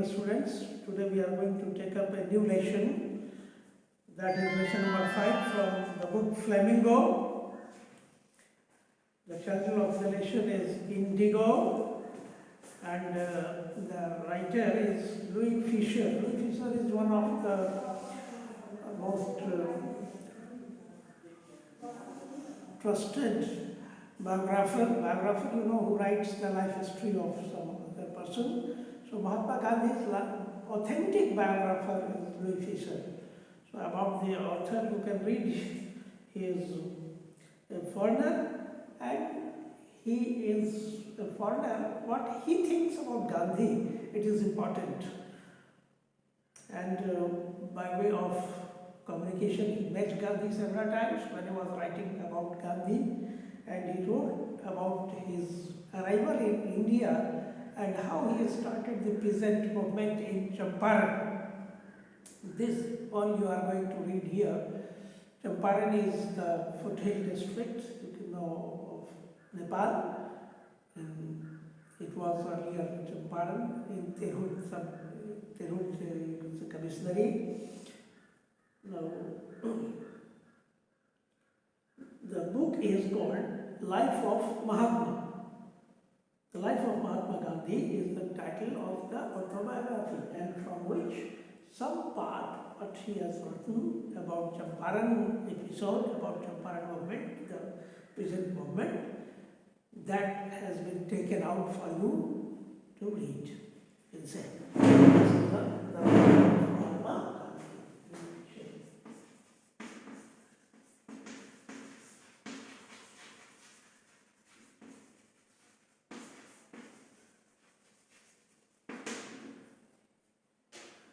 students. Today we are going to take up a new lesson, that is lesson number 5 from the book Flamingo. The title of the lesson is Indigo, and the writer is Louis Fisher. Louis Fisher is one of the most trusted biographer, who writes the life history of some other person. So Mahatma Gandhi's authentic biographer is Louis Fisher. So about the author, you can read. He is a foreigner, and he is a foreigner. What he thinks about Gandhi, it is important. And by way of communication, he met Gandhi several times when he was writing about Gandhi, and he wrote about his arrival in India and how he started the peasant movement in Champaran. This all you are going to read here. Champaran is the foothill district, of Nepal. And it was earlier Champaran in Tirhut commissary. Now, the book is called Life of Mahatma. The Life of Mahatma Gandhi is the title of the autobiography, and from which some part what he has written about Champaran episode, about Champaran movement, the peasant movement, that has been taken out for you to read. This is the Mahatma Gandhi.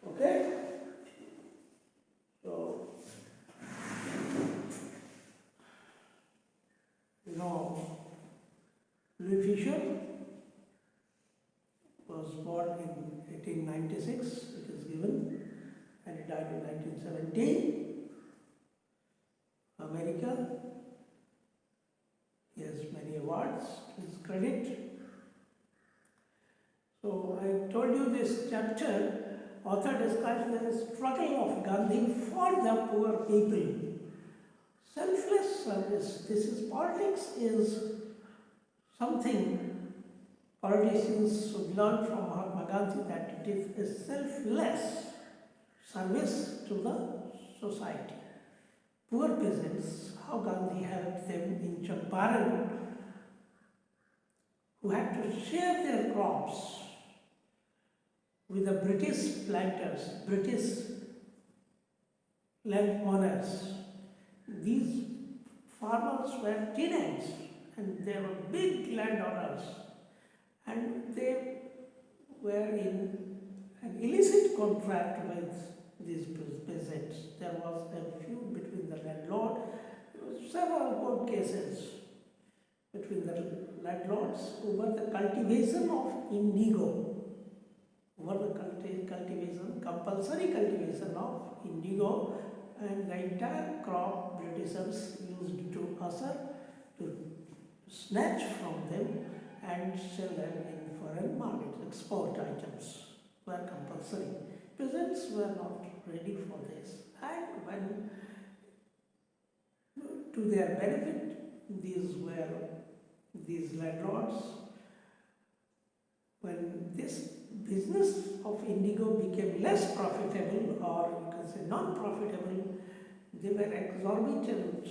Okay? So, Louis Fisher was born in 1896, it is given, and he died in 1917. America. He has many awards to his credit. So I told you this chapter, author describes the struggle of Gandhi for the poor people. Selfless service. This is politics, is something politicians should learn from Mahatma Gandhi, that it is a selfless service to the society. Poor peasants, how Gandhi helped them in Champaran, who had to share their crops with the British planters, British landowners. These farmers were tenants, and they were big landowners, and they were in an illicit contract with these peasants. There was a feud between the landlord, several court cases between the landlords over the cultivation of indigo, over the cultivation, compulsory cultivation of indigo, and the entire crop Britishers used to usher, to snatch from them and sell them in foreign markets. Export items were compulsory. Peasants were not ready for this, and when, to their benefit, these landlords, when this business of indigo became less profitable, or you can say non-profitable, they were exorbitant.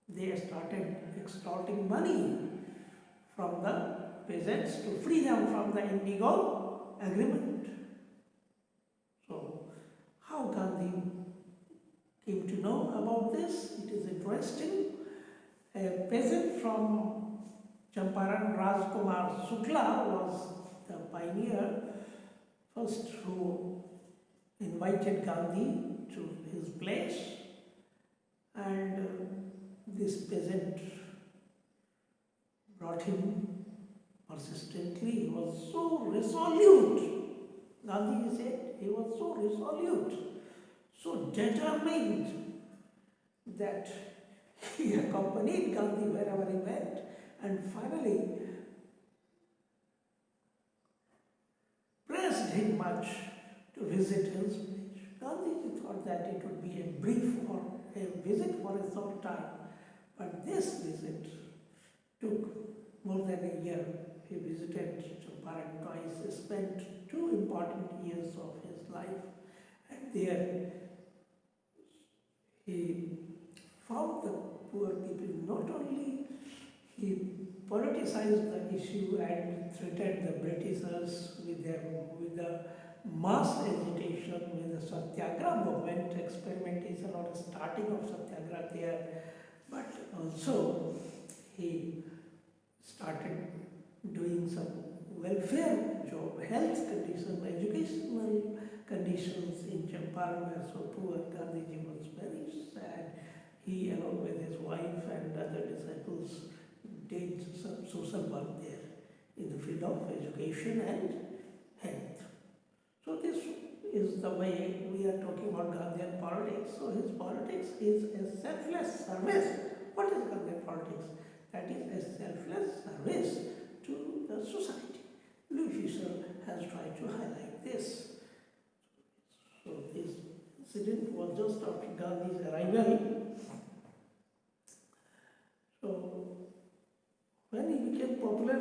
They started extorting money from the peasants to free them from the indigo agreement. So, how Gandhi came to know about this, it is interesting. A peasant from Champaran, Rajkumar Shukla, was the pioneer, first who invited Gandhi to his place, and this peasant brought him persistently. He was so resolute. Gandhi said he was so resolute, so determined, that he accompanied Gandhi wherever he went, and finally praised him much to visit his village. Gandhiji thought that it would be a brief or a visit for a short time, but this visit took more than a year. He visited Champaran twice, spent 2 important years of his life, and there he found the poor people. Not only he politicized the issue and threatened the Britishers with the mass agitation, with the Satyagraha movement, experimentation or starting of Satyagraha there, but also he started doing some welfare job, health conditions, educational conditions in Champaran were so poor. Gandhiji was very sad. He, along with his wife and other disciples, did some social work there in the field of education and health. So this is the way we are talking about Gandhian politics. So his politics is a selfless service. What is Gandhian politics? That is a selfless service to the society. Louis Fisher has tried to highlight this. So this incident was just after Gandhi's arrival. So when he became popular,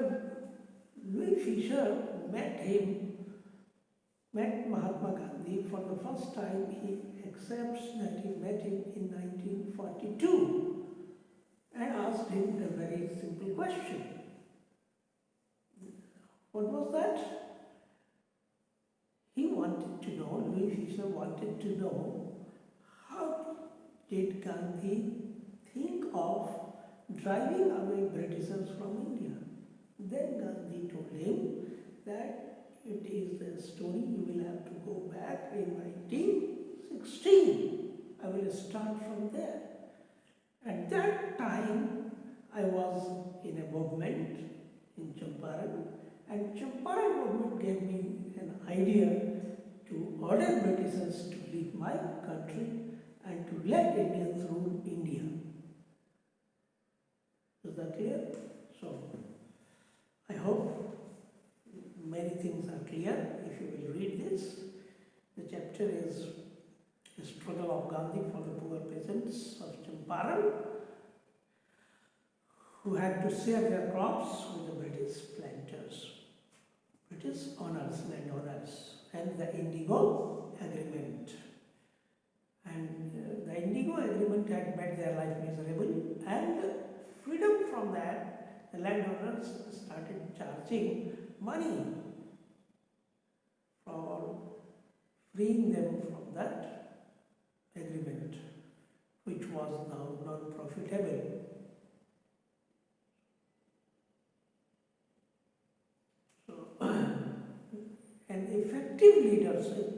Louis Fisher met Mahatma Gandhi for the first time. He accepts that he met him in 1942 and asked him a very simple question. What was that? He wanted to know, Louis Fisher wanted to know, how did Gandhi think of driving away Britishers from India? Then Gandhi told him that it is a story, you will have to go back in 1916. I will start from there. At that time, I was in a movement in Champaran, and Champaran movement gave me an idea to order Britishers to leave my country and to let Indians rule India. Is that clear? So, I hope many things are clear if you will read this. The chapter is the struggle of Gandhi for the poor peasants of Champaran who had to share their crops with the British planters, British owners, landowners, and the Indigo Agreement. And the Indigo Agreement had made their life miserable, and freedom from that, the landowners started charging money for freeing them from that agreement, which was now non-profitable. So, an effective leadership,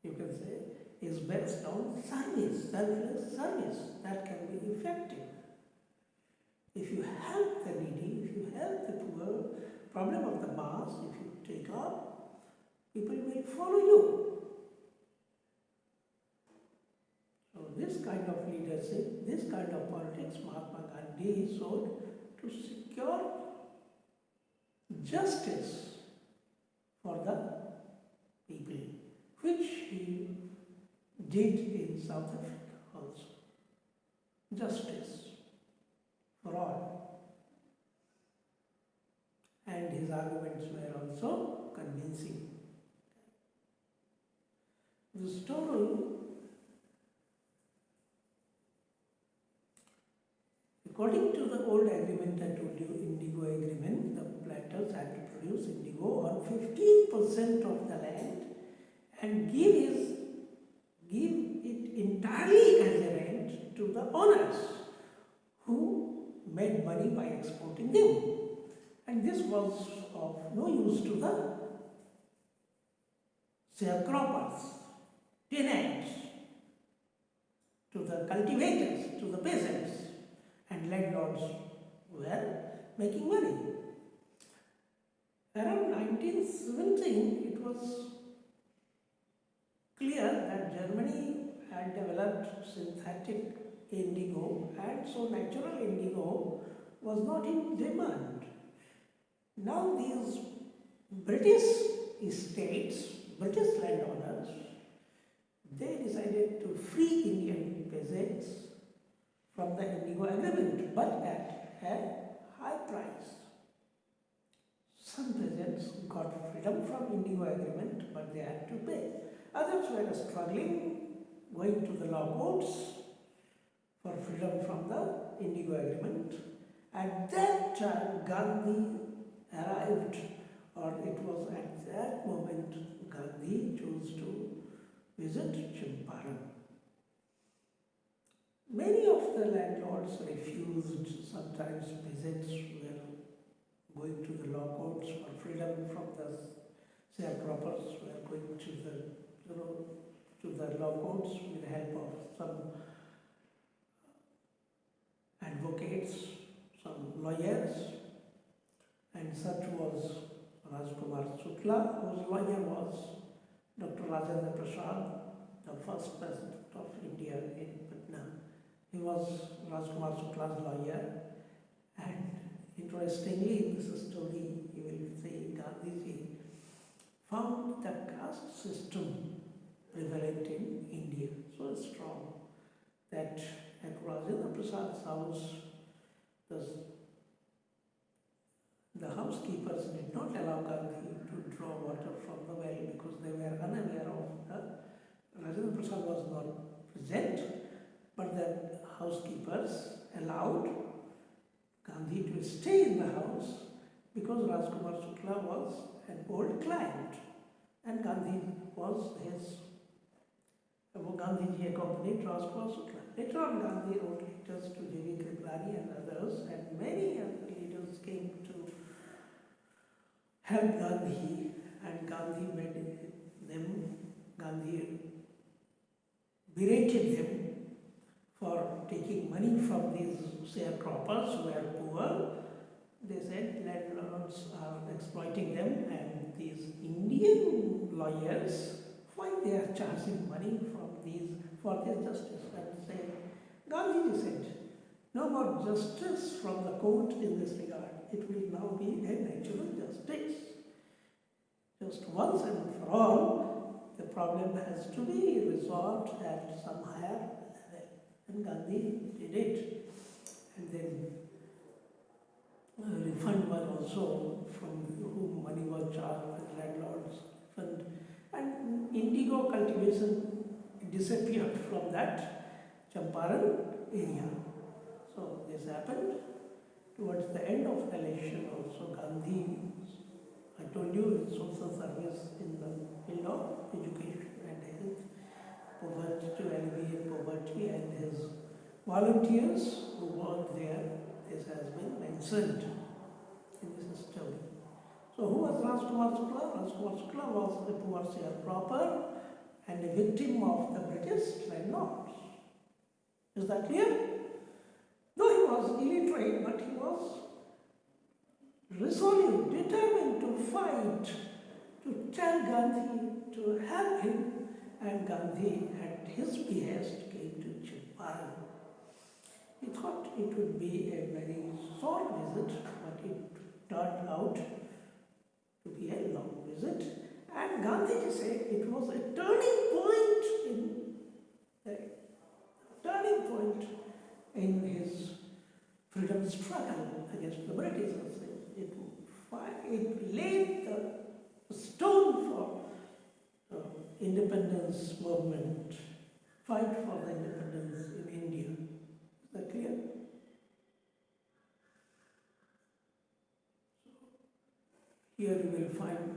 you can say, is based on service, selfless service that can be effective. If you help the needy, if you help the poor, problem of the mass, if you take up, people will follow you. So this kind of leadership, this kind of politics, Mahatma Gandhi showed to secure justice for the people, which he did in South Africa also. Justice for all. And his arguments were also convincing. The story, according to the old agreement I told you, Indigo Agreement, the planters had to produce indigo on 15% of the land and give it entirely as a rent to the owners who made money by exporting them. And this was of no use to the sharecroppers, tenants, to the cultivators, to the peasants, and landlords were making money. Around 1917, it was clear that Germany had developed synthetic indigo, and so natural indigo was not in demand. Now these British estates, British landowners, they decided to free Indian peasants from the Indigo Agreement, but at a high price. Some peasants got freedom from Indigo Agreement, but they had to pay. Others were struggling, going to the law courts for freedom from the Indigo Agreement. At that time, Gandhi arrived, or it was at that moment Gandhi chose to visit Champaran. Many of the landlords refused. Sometimes peasants were going to the law courts for freedom from the sharecroppers, were going to the law courts with the help of some advocates, some lawyers, and such was Rajkumar Shukla, whose lawyer was Dr. Rajendra Prasad, the first president of India in Patna. He was Rajkumar Shukla's lawyer, and interestingly in this story, you will see Gandhiji found the caste system prevalent in India so strong that at Rajendra Prasad's house, the housekeepers did not allow Gandhi to draw water from the well because they were unaware of Rajendra Prasad was not present, but the housekeepers allowed Gandhi to stay in the house because Rajkumar Shukla was an old client and Gandhi was his. Gandhiji accompanied Rajkumar Shukla. Later on, Gandhi wrote letters to J.V. Kriplani and others, and many other leaders came to help Gandhi, and Gandhi berated them for taking money from these sharecroppers who were poor. They said landlords are exploiting them, and these Indian lawyers, why they are charging money for their justice, and say, Gandhi said, no more justice from the court in this regard. It will now be a natural justice. Just once and for all, the problem has to be resolved at some higher level. And Gandhi did it. And then refund was also from whom money was charged by the landlords. And indigo cultivation disappeared from that Champaran area. So this happened towards the end of the election also. Gandhi, I told you, his social service in the field of education and health, poverty, to alleviate poverty, and his volunteers who worked there, this has been mentioned in this story. So who was Rajkumar Shukla? Rajkumar Shukla was a poor sharecropper and a victim of the British landlords. Is that clear? Though he was illiterate, but he was resolute, determined to fight, to tell Gandhi to help him, and Gandhi, at his behest, came to Champaran. He thought it would be a very short visit, but it turned out to be a long visit. And Gandhi said it was a turning point in his freedom struggle against the British. It laid the stone for independence movement, fight for the independence in India. Is that clear? Here you will find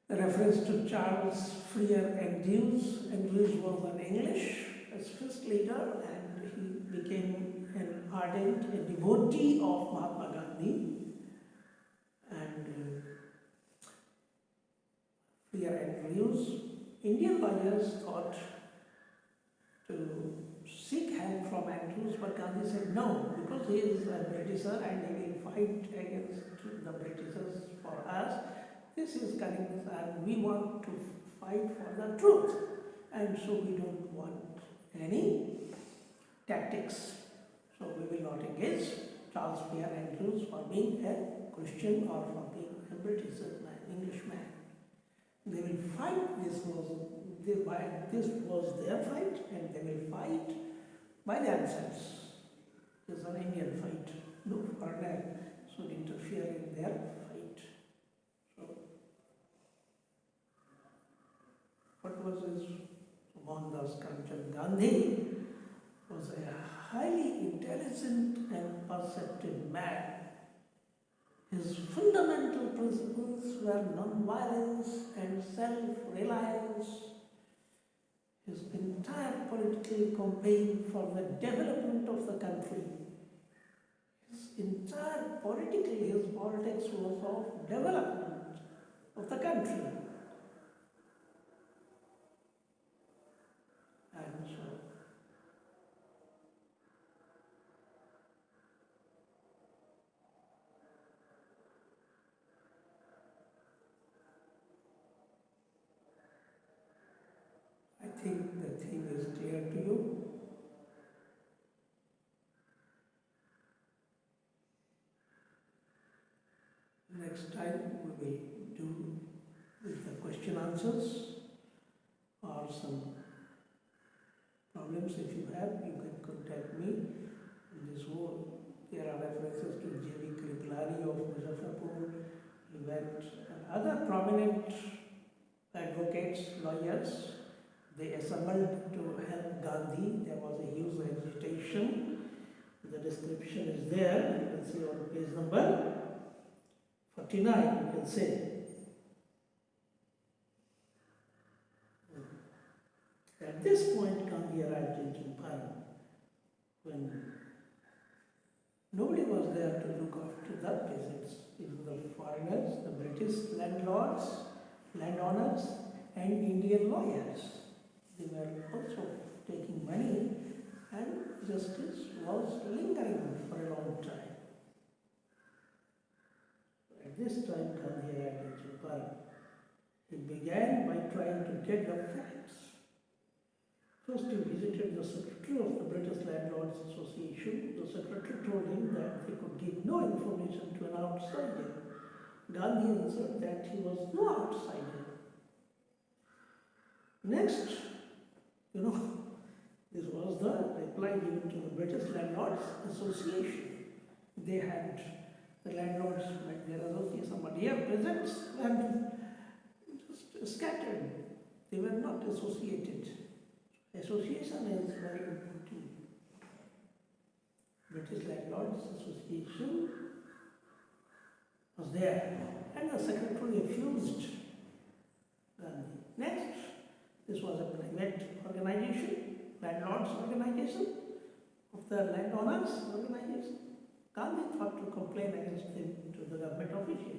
the reference to Charles Freer Andrews. Andrews was an English pacifist leader, and he became an ardent, a devotee of Mahatma Gandhi. And Freer Andrews, Indian lawyers thought to seek help from Andrews, but Gandhi said no, because he is a Britisher and he will fight against the Britishers for us. This is cunning, and we want to fight for the truth, and so we don't want any tactics. So we will not engage Charles Freer Andrews for being a Christian or for being a Britisher man. They will fight. This was their fight, and they will fight by themselves. It is an Indian fight. No foreigner should interfere in their fight. So, what was his? Mohandas Karamchand Gandhi was a highly intelligent and perceptive man. His fundamental principles were non-violence and self-reliance. His entire political campaign for the development of the country, his politics was of development of the country. And so, I think the thing is clear to you. Next time we will do with the question answers or some problems. If you have, you can contact me. In this whole, there are references to J.V. Kripalani of Muzaffarpur, and other prominent advocates, lawyers. They assembled to help Gandhi. There was a huge agitation. The description is there. You can see on page number 49, you can say. At this point, Gandhi arrived in Champaran when nobody was there to look after the peasants. Even the foreigners, the British landlords, landowners, and Indian lawyers. They were also taking money, and justice was lingering for a long time. At this time, Gandhi arrived in Champaran. He began by trying to get the facts. First, he visited the secretary of the British Landlords Association. The secretary told him that they could give no information to an outsider. Gandhi answered that he was no outsider. Next, this was the reply given to the British Landlords Association. They had the landlords met their association, but here peasants were just scattered. They were not associated. Association is very important. British Landlords Association was there, and the secretary refused Gandhi. Next, this was a private organization, landlords organization, of the landowners organization. Gandhi thought to complain against them to the government official.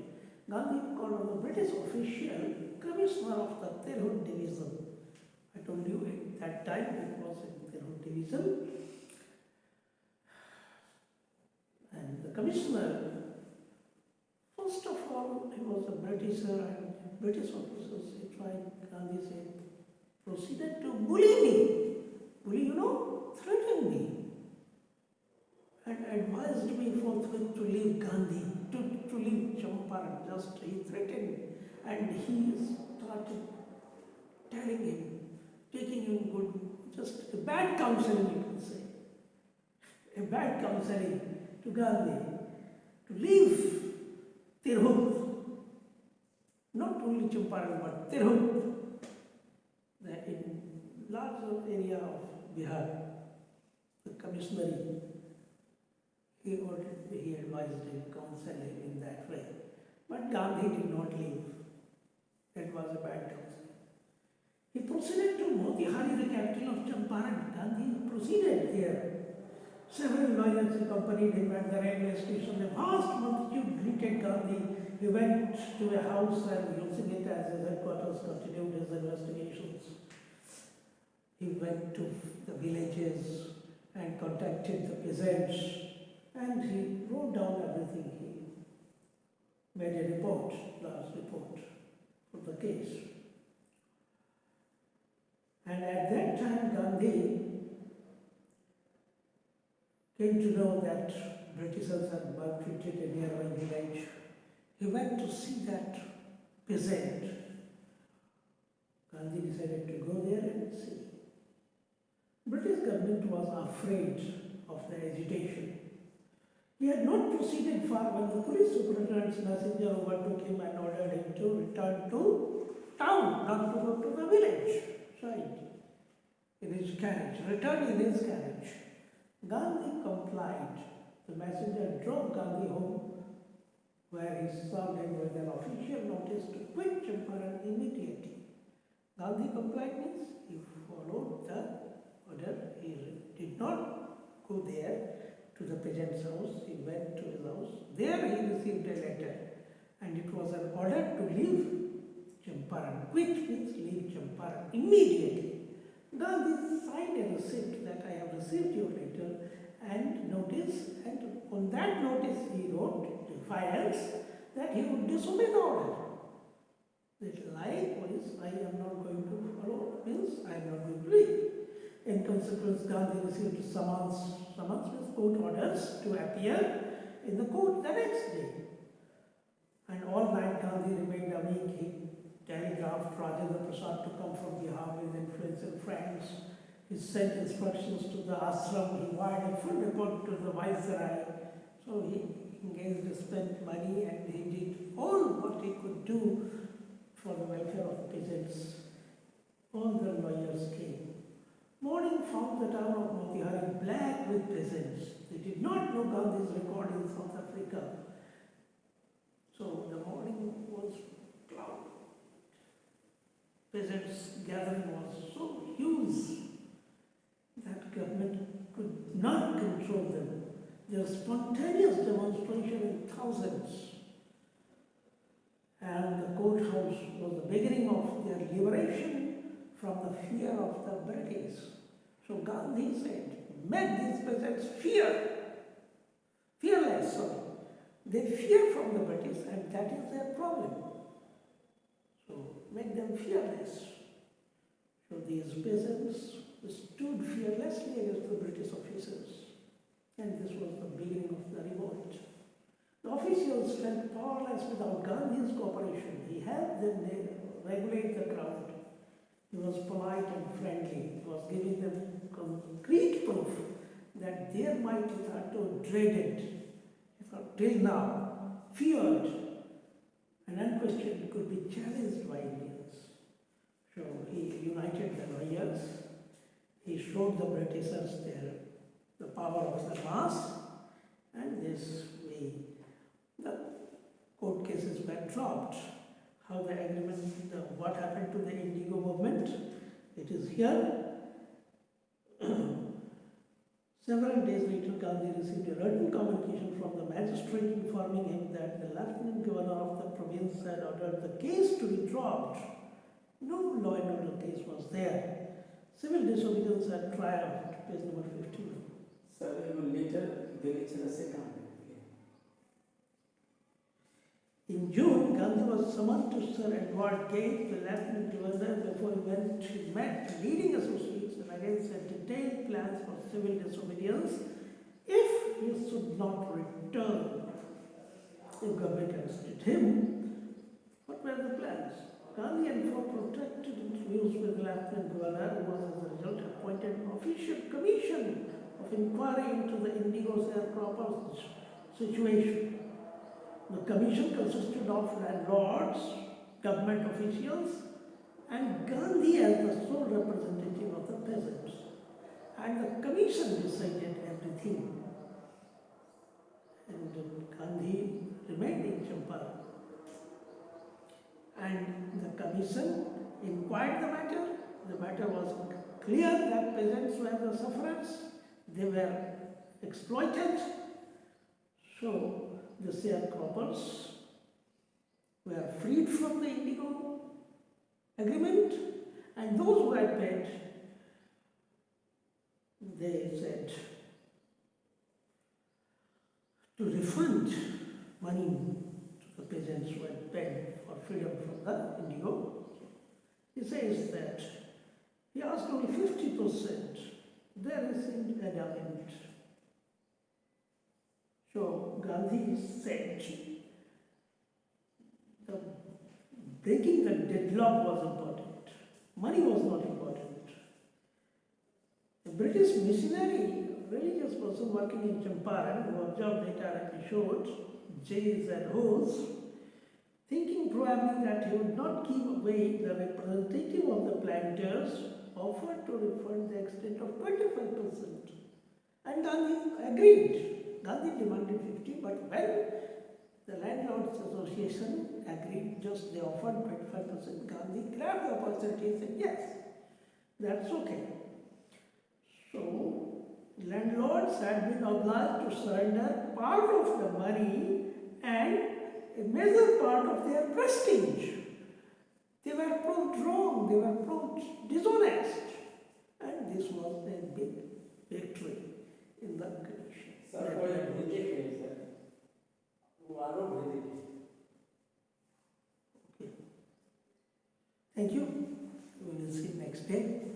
Gandhi called on the British official, commissioner of the Tirhut division. I told you at that time it was in Tirhut division. And the commissioner, first of all, he was a Britisher, and British officers, he tried, Gandhi said, proceeded to bully me. Bully, threatened me. And advised me forthwith to leave Gandhi, to leave Champaran. Just he threatened, and he started telling him, taking him good, just a bad counseling, you can say. A bad counseling to Gandhi, to leave Tirhut, not only Champaran but Tirhut, in larger area of Bihar, the commissionary. He advised him, counseled him in that way. But Gandhi did not leave. That was a bad counsel. He proceeded to Motihari, the capital of Champaran. Gandhi proceeded there. Several lawyers accompanied him at the railway station. A vast multitude greeted Gandhi. He went to a house and, using it as his headquarters, continued his investigations. He went to the villages and contacted the peasants, and he wrote down everything. He made a report, last report for the case. And at that time, Gandhi came to know that Britishers had maltreated a nearby village. He went to see that peasant decided to go there and see. British government was afraid of the agitation. He had not proceeded far when the police superintendent's messenger overtook him and ordered him to return to town, not to go to the village side in his carriage, return in his carriage. Gandhi complied. The messenger drove Gandhi home, where he served him with an official notice to quit Champaran immediately. Gandhi complied means he followed the order. He did not go there to the peasant's house. He went to his house. There he received a letter, and it was an order to leave Champaran. Quit means leave Champaran immediately. Gandhi signed a receipt that I have received your letter and notice, and on that notice he wrote defiance that he would disobey the order. That likewise I am not going to follow, means I am not going to leave. In consequence, Gandhi received summons. Summons means court orders to appear in the court the next day. And all night Gandhi remained awake. He telegraphed Rajendra Prasad to come from Bihar with influential friends. He sent instructions to the ashram. He wired a full report to the viceroy. So he engaged, spent money, and he did all what he could do for the welfare of the peasants. All the lawyers came. Morning found the town of Motihari black with peasants. They did not know Gandhi's record in South Africa. So the morning was cloud. Peasants' gathering was so huge that government could not control them. There was spontaneous demonstration in thousands. And the courthouse was the beginning of their liberation from the fear of the British. So Gandhi said, make these peasants fearless. They fear from the British, and that is their problem. So make them fearless. So these peasants stood fearlessly against the British officers, and this was the beginning of the revolt. The officials felt powerless without Gandhi's cooperation. He helped them regulate the crowd. He was polite and friendly. He was giving them concrete proof that their might hitherto dreaded, till now, feared, and unquestioned could be challenged by Indians. So he united the lawyers. He showed the Britishers the power of the mass, and this way the court cases were dropped. How the agreement, what happened to the Indigo movement, it is here. Several days later, Gandhi received a written communication from the magistrate informing him that the Lieutenant Governor of the province had ordered the case to be dropped. No law and order case was there. Civil disobedience had triumphed, page number 51. Sir, later they reached the second. In June, Gandhi was summoned to Sir Edward Gate, the Lieutenant Governor. Before he went, he met leading associates and again set detailed plans for civil disobedience if he should not return. If government arrested him, what were the plans? Gandhi and for protracted interviews with the Lieutenant Governor, who was as a result appointed an official commission of inquiry into the Indigo sharecroppers' situation. The commission consisted of landlords, government officials, and Gandhi as the sole representative of the peasants. And the commission decided everything. And Gandhi remained in Champaran. And the commission inquired the matter. The matter was clear that peasants were the sufferers. They were exploited. So the sharecroppers were freed from the Indigo agreement, and those who had paid, they said to refund money to the peasants who had paid for freedom from the Indigo. He says that he asked only 50%. There is adamant. So Gandhi said the breaking the deadlock was important. Money was not important. A British missionary, religious person working in Champaran, who observed the entire episode, J's and O's, thinking probably that he would not give away, the representative of the planters offered to refund the extent of 25%. And Gandhi agreed. Gandhi demanded 50, but when the Landlords Association agreed, just they offered 25%, Gandhi grabbed the opportunity and said, yes, that's okay. So, landlords had been obliged to surrender part of the money and a major part of their prestige. They were proved wrong, they were proved dishonest, and this was a big victory in the condition. Sir कोई भेजे नहीं sir, वो आरोप भेजे। Okay. Thank you. We will see next day.